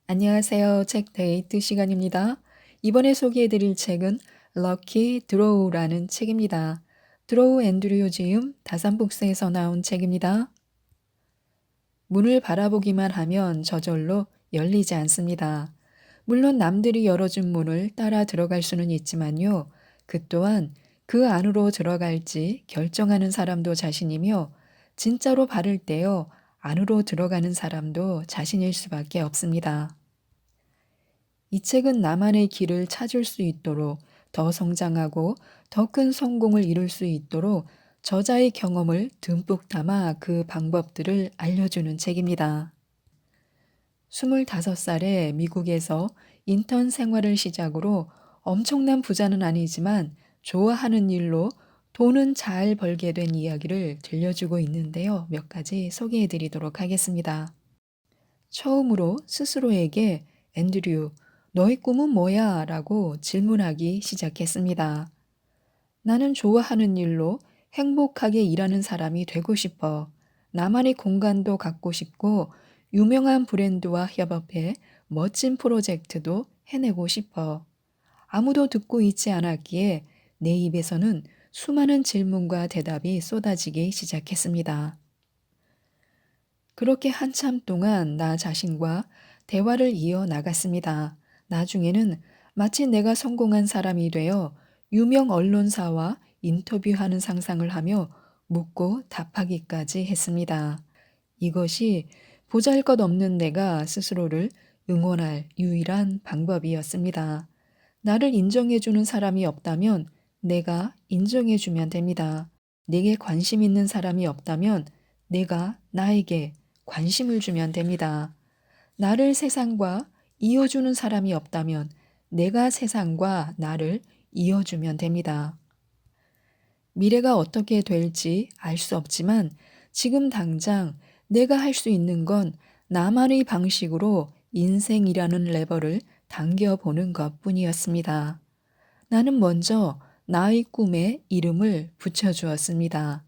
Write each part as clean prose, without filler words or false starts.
안녕하세요. 책 데이트 시간입니다. 이번에 소개해드릴 책은 럭키 드로우라는 책입니다. 드로우 앤드류 지음 다산북스에서 나온 책입니다. 문을 바라보기만 하면 저절로 열리지 않습니다. 물론 남들이 열어준 문을 따라 들어갈 수는 있지만요. 그 또한 그 안으로 들어갈지 결정하는 사람도 자신이며 진짜로 발을 떼어 안으로 들어가는 사람도 자신일 수밖에 없습니다. 이 책은 나만의 길을 찾을 수 있도록 더 성장하고 더 큰 성공을 이룰 수 있도록 저자의 경험을 듬뿍 담아 그 방법들을 알려주는 책입니다. 25살에 미국에서 인턴 생활을 시작으로 엄청난 부자는 아니지만 좋아하는 일로 돈은 잘 벌게 된 이야기를 들려주고 있는데요. 몇 가지 소개해 드리도록 하겠습니다. 처음으로 스스로에게 앤드류, 너의 꿈은 뭐야? 라고 질문하기 시작했습니다. 나는 좋아하는 일로 행복하게 일하는 사람이 되고 싶어. 나만의 공간도 갖고 싶고, 유명한 브랜드와 협업해 멋진 프로젝트도 해내고 싶어. 아무도 듣고 있지 않았기에 내 입에서는 수많은 질문과 대답이 쏟아지기 시작했습니다. 그렇게 한참 동안 나 자신과 대화를 이어 나갔습니다. 나중에는 마치 내가 성공한 사람이 되어 유명 언론사와 인터뷰하는 상상을 하며 묻고 답하기까지 했습니다. 이것이 보잘것없는 내가 스스로를 응원할 유일한 방법이었습니다. 나를 인정해주는 사람이 없다면 내가 인정해주면 됩니다. 내게 관심 있는 사람이 없다면 내가 나에게 관심을 주면 됩니다. 나를 세상과 이어주는 사람이 없다면 내가 세상과 나를 이어주면 됩니다. 미래가 어떻게 될지 알 수 없지만 지금 당장 내가 할 수 있는 건 나만의 방식으로 인생이라는 레버를 당겨보는 것 뿐이었습니다. 나는 먼저 나의 꿈에 이름을 붙여주었습니다.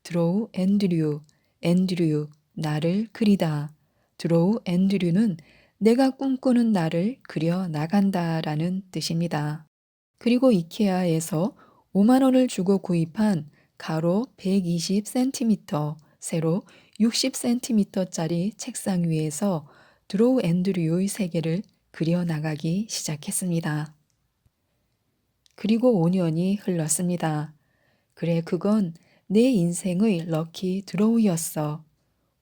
드로우 앤드류, 앤드류, 나를 그리다. 드로우 앤드류는 내가 꿈꾸는 나를 그려 나간다라는 뜻입니다. 그리고 이케아에서 5만 원을 주고 구입한 가로 120cm, 세로 60cm짜리 책상 위에서 드로우 앤드류의 세계를 그려 나가기 시작했습니다. 그리고 5년이 흘렀습니다. 그래, 그건 내 인생의 럭키 드로우였어.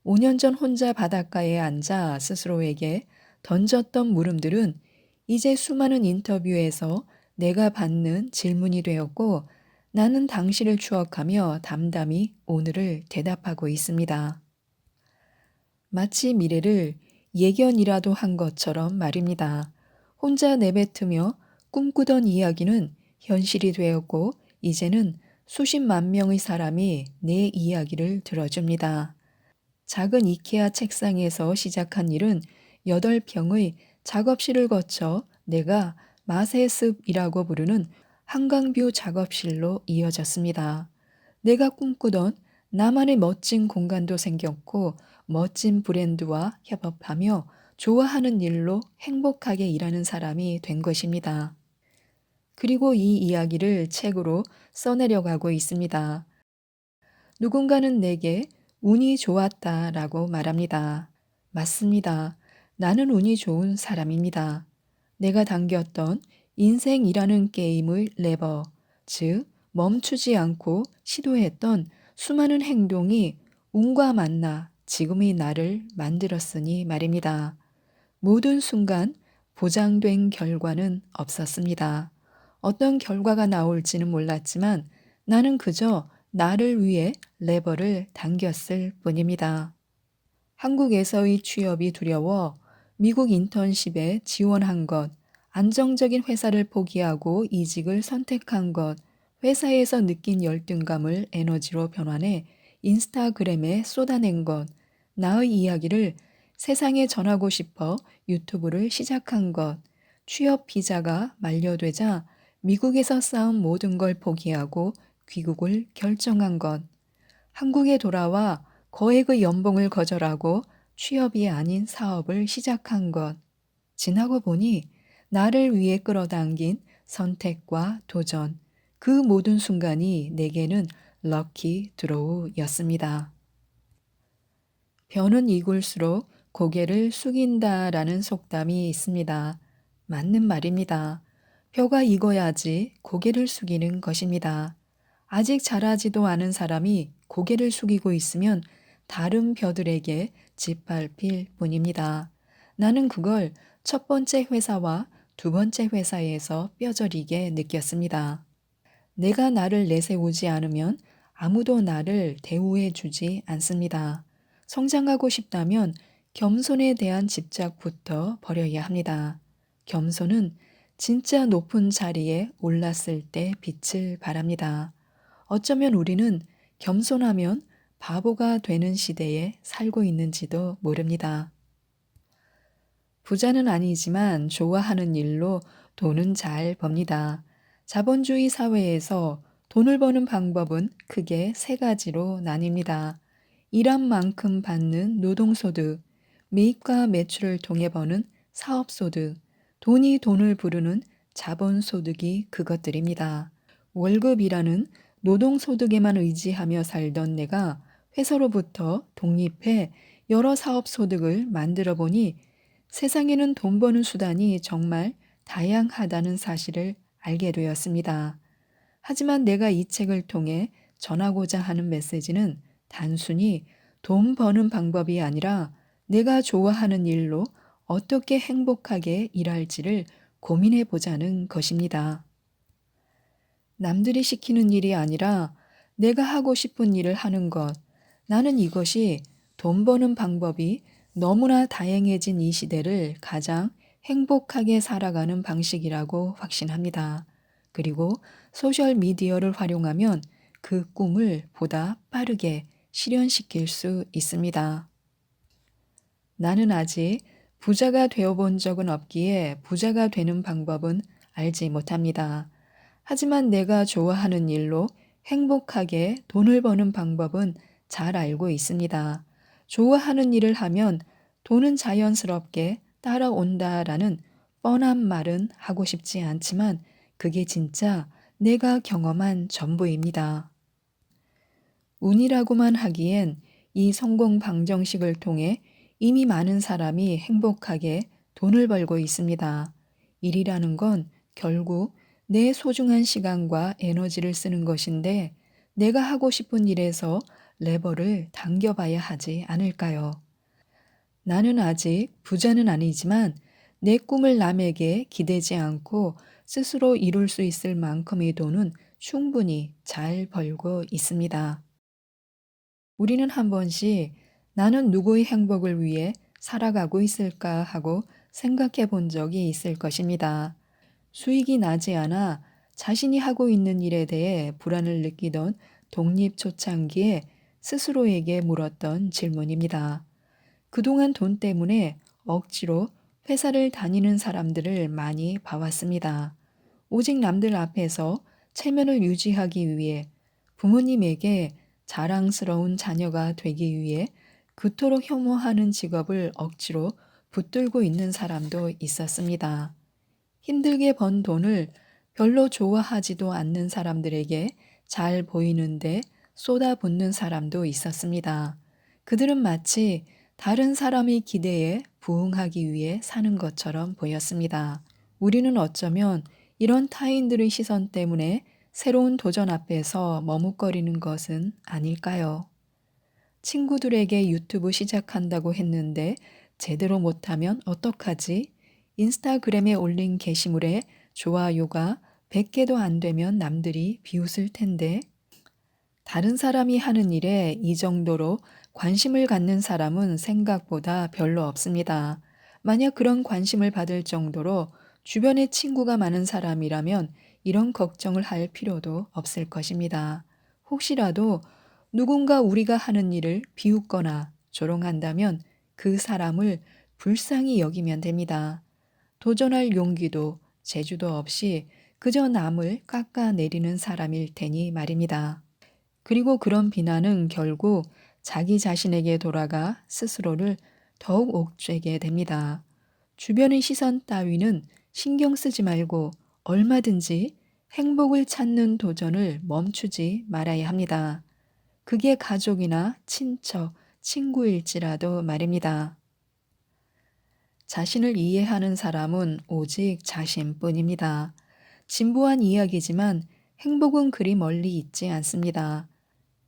5년 전 혼자 바닷가에 앉아 스스로에게 던졌던 물음들은 이제 수많은 인터뷰에서 내가 받는 질문이 되었고 나는 당시를 추억하며 담담히 오늘을 대답하고 있습니다. 마치 미래를 예견이라도 한 것처럼 말입니다. 혼자 내뱉으며 꿈꾸던 이야기는 현실이 되었고 이제는 수십만 명의 사람이 내 이야기를 들어줍니다. 작은 이케아 책상에서 시작한 일은 8평의 작업실을 거쳐 내가 마세습이라고 부르는 한강뷰 작업실로 이어졌습니다. 내가 꿈꾸던 나만의 멋진 공간도 생겼고 멋진 브랜드와 협업하며 좋아하는 일로 행복하게 일하는 사람이 된 것입니다. 그리고 이 이야기를 책으로 써내려가고 있습니다. 누군가는 내게 운이 좋았다라고 말합니다. 맞습니다. 나는 운이 좋은 사람입니다. 내가 당겼던 인생이라는 게임의 레버, 즉 멈추지 않고 시도했던 수많은 행동이 운과 만나 지금의 나를 만들었으니 말입니다. 모든 순간 보장된 결과는 없었습니다. 어떤 결과가 나올지는 몰랐지만 나는 그저 나를 위해 레버를 당겼을 뿐입니다. 한국에서의 취업이 두려워 미국 인턴십에 지원한 것, 안정적인 회사를 포기하고 이직을 선택한 것, 회사에서 느낀 열등감을 에너지로 변환해 인스타그램에 쏟아낸 것, 나의 이야기를 세상에 전하고 싶어 유튜브를 시작한 것, 취업 비자가 만료되자 미국에서 쌓은 모든 걸 포기하고 귀국을 결정한 것, 한국에 돌아와 거액의 연봉을 거절하고 취업이 아닌 사업을 시작한 것, 지나고 보니 나를 위해 끌어당긴 선택과 도전, 그 모든 순간이 내게는 럭키 드로우였습니다. 벼는 익을수록 고개를 숙인다라는 속담이 있습니다. 맞는 말입니다. 벼가 익어야지 고개를 숙이는 것입니다. 아직 자라지도 않은 사람이 고개를 숙이고 있으면 다른 벼들에게 짓밟힐 뿐입니다. 나는 그걸 첫 번째 회사와 두 번째 회사에서 뼈저리게 느꼈습니다. 내가 나를 내세우지 않으면 아무도 나를 대우해 주지 않습니다. 성장하고 싶다면 겸손에 대한 집착부터 버려야 합니다. 겸손은 진짜 높은 자리에 올랐을 때 빛을 발합니다. 어쩌면 우리는 겸손하면 바보가 되는 시대에 살고 있는지도 모릅니다. 부자는 아니지만 좋아하는 일로 돈은 잘 법니다. 자본주의 사회에서 돈을 버는 방법은 크게 세 가지로 나뉩니다. 일한 만큼 받는 노동소득, 매입과 매출을 통해 버는 사업소득, 돈이 돈을 부르는 자본소득이 그것들입니다. 월급이라는 노동소득에만 의지하며 살던 내가 회사로부터 독립해 여러 사업소득을 만들어 보니 세상에는 돈 버는 수단이 정말 다양하다는 사실을 알게 되었습니다. 하지만 내가 이 책을 통해 전하고자 하는 메시지는 단순히 돈 버는 방법이 아니라 내가 좋아하는 일로 어떻게 행복하게 일할지를 고민해 보자는 것입니다. 남들이 시키는 일이 아니라 내가 하고 싶은 일을 하는 것. 나는 이것이 돈 버는 방법이 너무나 다양해진 이 시대를 가장 행복하게 살아가는 방식이라고 확신합니다. 그리고 소셜 미디어를 활용하면 그 꿈을 보다 빠르게 실현시킬 수 있습니다. 나는 아직 부자가 되어 본 적은 없기에 부자가 되는 방법은 알지 못합니다. 하지만 내가 좋아하는 일로 행복하게 돈을 버는 방법은 잘 알고 있습니다. 좋아하는 일을 하면 돈은 자연스럽게 따라온다라는 뻔한 말은 하고 싶지 않지만 그게 진짜 내가 경험한 전부입니다. 운이라고만 하기엔 이 성공 방정식을 통해 이미 많은 사람이 행복하게 돈을 벌고 있습니다. 일이라는 건 결국 내 소중한 시간과 에너지를 쓰는 것인데 내가 하고 싶은 일에서 레버를 당겨봐야 하지 않을까요? 나는 아직 부자는 아니지만 내 꿈을 남에게 기대지 않고 스스로 이룰 수 있을 만큼의 돈은 충분히 잘 벌고 있습니다. 우리는 한 번씩 나는 누구의 행복을 위해 살아가고 있을까 하고 생각해 본 적이 있을 것입니다. 수익이 나지 않아 자신이 하고 있는 일에 대해 불안을 느끼던 독립 초창기에 스스로에게 물었던 질문입니다. 그동안 돈 때문에 억지로 회사를 다니는 사람들을 많이 봐왔습니다. 오직 남들 앞에서 체면을 유지하기 위해 부모님에게 자랑스러운 자녀가 되기 위해 그토록 혐오하는 직업을 억지로 붙들고 있는 사람도 있었습니다. 힘들게 번 돈을 별로 좋아하지도 않는 사람들에게 잘 보이는데 쏟아붓는 사람도 있었습니다. 그들은 마치 다른 사람의 기대에 부응하기 위해 사는 것처럼 보였습니다. 우리는 어쩌면 이런 타인들의 시선 때문에 새로운 도전 앞에서 머뭇거리는 것은 아닐까요? 친구들에게 유튜브 시작한다고 했는데 제대로 못하면 어떡하지? 인스타그램에 올린 게시물에 좋아요가 100개도 안 되면 남들이 비웃을 텐데. 다른 사람이 하는 일에 이 정도로 관심을 갖는 사람은 생각보다 별로 없습니다. 만약 그런 관심을 받을 정도로 주변에 친구가 많은 사람이라면 이런 걱정을 할 필요도 없을 것입니다. 혹시라도 누군가 우리가 하는 일을 비웃거나 조롱한다면 그 사람을 불쌍히 여기면 됩니다. 도전할 용기도 재주도 없이 그저 남을 깎아내리는 사람일 테니 말입니다. 그리고 그런 비난은 결국 자기 자신에게 돌아가 스스로를 더욱 옥죄게 됩니다. 주변의 시선 따위는 신경 쓰지 말고 얼마든지 행복을 찾는 도전을 멈추지 말아야 합니다. 그게 가족이나 친척, 친구일지라도 말입니다. 자신을 이해하는 사람은 오직 자신뿐입니다. 진부한 이야기지만 행복은 그리 멀리 있지 않습니다.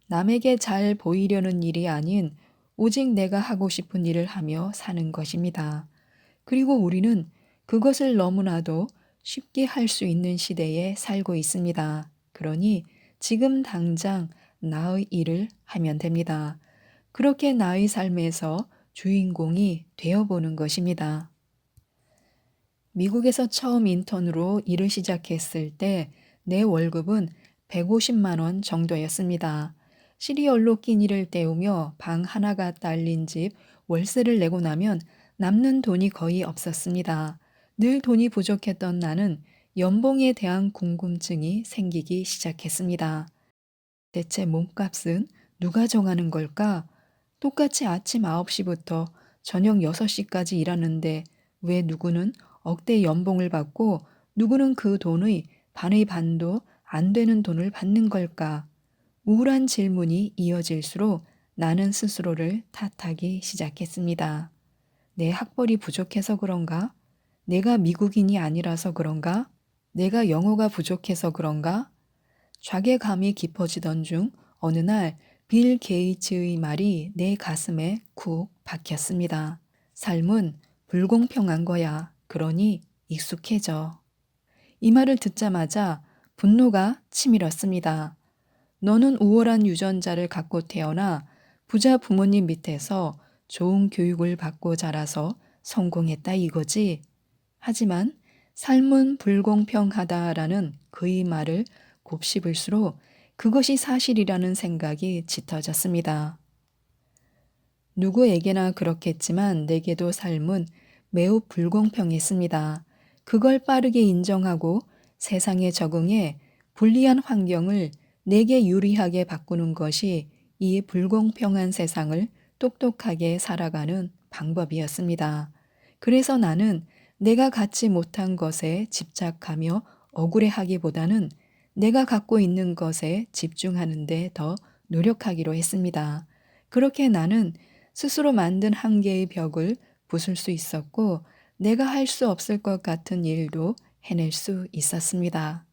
남에게 잘 보이려는 일이 아닌 오직 내가 하고 싶은 일을 하며 사는 것입니다. 그리고 우리는 그것을 너무나도 쉽게 할 수 있는 시대에 살고 있습니다. 그러니 지금 당장 나의 일을 하면 됩니다. 그렇게 나의 삶에서 주인공이 되어보는 것입니다. 미국에서 처음 인턴으로 일을 시작했을 때 내 월급은 150만 원 정도였습니다. 시리얼로 끼니를 때우며 방 하나가 딸린 집 월세를 내고 나면 남는 돈이 거의 없었습니다. 늘 돈이 부족했던 나는 연봉에 대한 궁금증이 생기기 시작했습니다. 대체 몸값은 누가 정하는 걸까? 똑같이 아침 9시부터 저녁 6시까지 일하는데 왜 누구는 억대 연봉을 받고 누구는 그 돈의 반의 반도 안 되는 돈을 받는 걸까? 우울한 질문이 이어질수록 나는 스스로를 탓하기 시작했습니다. 내 학벌이 부족해서 그런가? 내가 미국인이 아니라서 그런가? 내가 영어가 부족해서 그런가? 좌괴감이 깊어지던 중 어느 날 빌 게이츠의 말이 내 가슴에 쿡 박혔습니다. 삶은 불공평한 거야. 그러니 익숙해져. 이 말을 듣자마자 분노가 치밀었습니다. 너는 우월한 유전자를 갖고 태어나 부자 부모님 밑에서 좋은 교육을 받고 자라서 성공했다 이거지. 하지만 삶은 불공평하다라는 그의 말을 곱씹을수록 그것이 사실이라는 생각이 짙어졌습니다. 누구에게나 그렇겠지만 내게도 삶은 매우 불공평했습니다. 그걸 빠르게 인정하고 세상에 적응해 불리한 환경을 내게 유리하게 바꾸는 것이 이 불공평한 세상을 똑똑하게 살아가는 방법이었습니다. 그래서 나는 내가 갖지 못한 것에 집착하며 억울해하기보다는 내가 갖고 있는 것에 집중하는 데 더 노력하기로 했습니다. 그렇게 나는 스스로 만든 한계의 벽을 부술 수 있었고 내가 할 수 없을 것 같은 일도 해낼 수 있었습니다.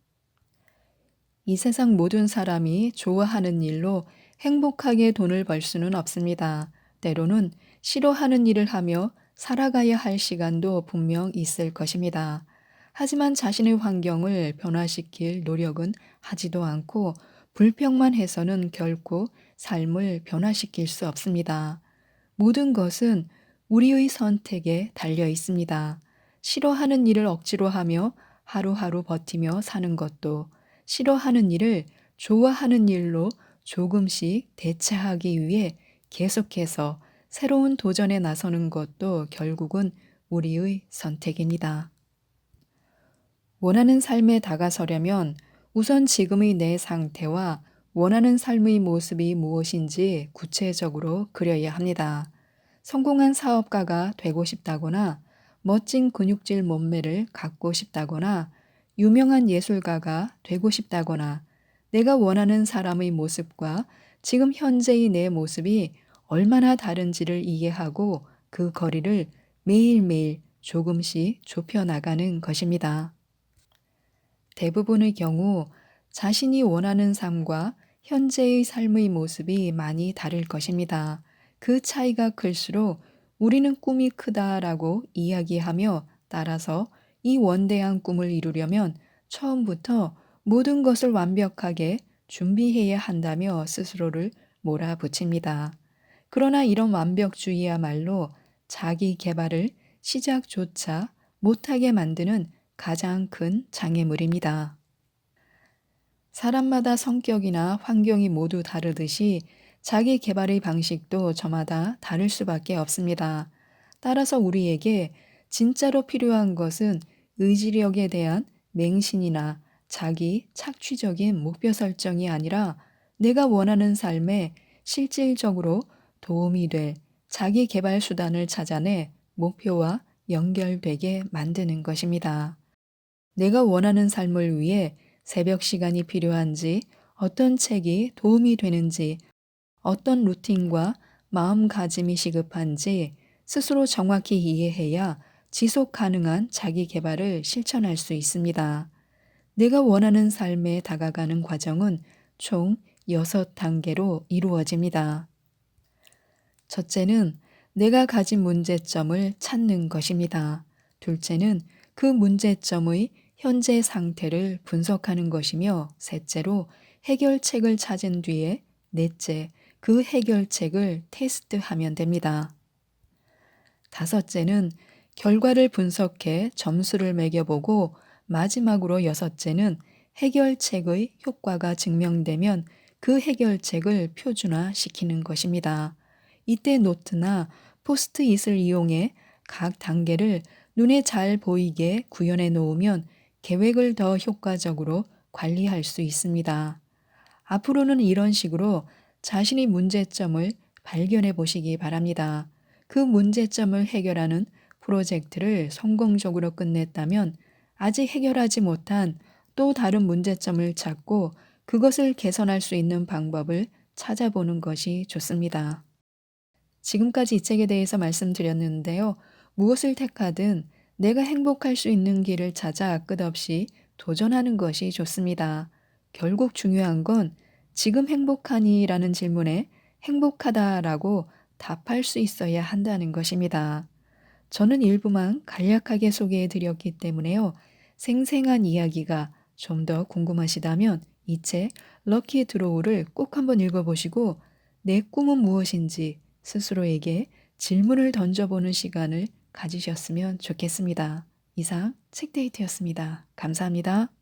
이 세상 모든 사람이 좋아하는 일로 행복하게 돈을 벌 수는 없습니다. 때로는 싫어하는 일을 하며 살아가야 할 시간도 분명 있을 것입니다. 하지만 자신의 환경을 변화시킬 노력은 하지도 않고 불평만 해서는 결코 삶을 변화시킬 수 없습니다. 모든 것은 우리의 선택에 달려 있습니다. 싫어하는 일을 억지로 하며 하루하루 버티며 사는 것도 싫어하는 일을 좋아하는 일로 조금씩 대체하기 위해 계속해서 새로운 도전에 나서는 것도 결국은 우리의 선택입니다. 원하는 삶에 다가서려면 우선 지금의 내 상태와 원하는 삶의 모습이 무엇인지 구체적으로 그려야 합니다. 성공한 사업가가 되고 싶다거나 멋진 근육질 몸매를 갖고 싶다거나 유명한 예술가가 되고 싶다거나 내가 원하는 사람의 모습과 지금 현재의 내 모습이 얼마나 다른지를 이해하고 그 거리를 매일매일 조금씩 좁혀나가는 것입니다. 대부분의 경우 자신이 원하는 삶과 현재의 삶의 모습이 많이 다를 것입니다. 그 차이가 클수록 우리는 꿈이 크다라고 이야기하며 따라서 이 원대한 꿈을 이루려면 처음부터 모든 것을 완벽하게 준비해야 한다며 스스로를 몰아붙입니다. 그러나 이런 완벽주의야말로 자기 개발을 시작조차 못하게 만드는 가장 큰 장애물입니다. 사람마다 성격이나 환경이 모두 다르듯이 자기 개발의 방식도 저마다 다를 수밖에 없습니다. 따라서 우리에게 진짜로 필요한 것은 의지력에 대한 맹신이나 자기 착취적인 목표 설정이 아니라 내가 원하는 삶에 실질적으로 도움이 될 자기 개발 수단을 찾아내 목표와 연결되게 만드는 것입니다. 내가 원하는 삶을 위해 새벽 시간이 필요한지, 어떤 책이 도움이 되는지, 어떤 루틴과 마음가짐이 시급한지 스스로 정확히 이해해야 지속 가능한 자기 개발을 실천할 수 있습니다. 내가 원하는 삶에 다가가는 과정은 총 6단계로 이루어집니다. 첫째는 내가 가진 문제점을 찾는 것입니다. 둘째는 그 문제점의 현재 상태를 분석하는 것이며, 셋째로 해결책을 찾은 뒤에 넷째, 그 해결책을 테스트하면 됩니다. 다섯째는 결과를 분석해 점수를 매겨보고, 마지막으로 여섯째는 해결책의 효과가 증명되면 그 해결책을 표준화시키는 것입니다. 이때 노트나 포스트잇을 이용해 각 단계를 눈에 잘 보이게 구현해 놓으면 계획을 더 효과적으로 관리할 수 있습니다. 앞으로는 이런 식으로 자신의 문제점을 발견해 보시기 바랍니다. 그 문제점을 해결하는 프로젝트를 성공적으로 끝냈다면 아직 해결하지 못한 또 다른 문제점을 찾고 그것을 개선할 수 있는 방법을 찾아보는 것이 좋습니다. 지금까지 이 책에 대해서 말씀드렸는데요. 무엇을 택하든 내가 행복할 수 있는 길을 찾아 끝없이 도전하는 것이 좋습니다. 결국 중요한 건 지금 행복하니? 라는 질문에 행복하다라고 답할 수 있어야 한다는 것입니다. 저는 일부만 간략하게 소개해 드렸기 때문에요. 생생한 이야기가 좀 더 궁금하시다면 이 책 럭키 드로우를 꼭 한번 읽어보시고 내 꿈은 무엇인지 스스로에게 질문을 던져보는 시간을 가지셨으면 좋겠습니다. 이상 책데이트였습니다. 감사합니다.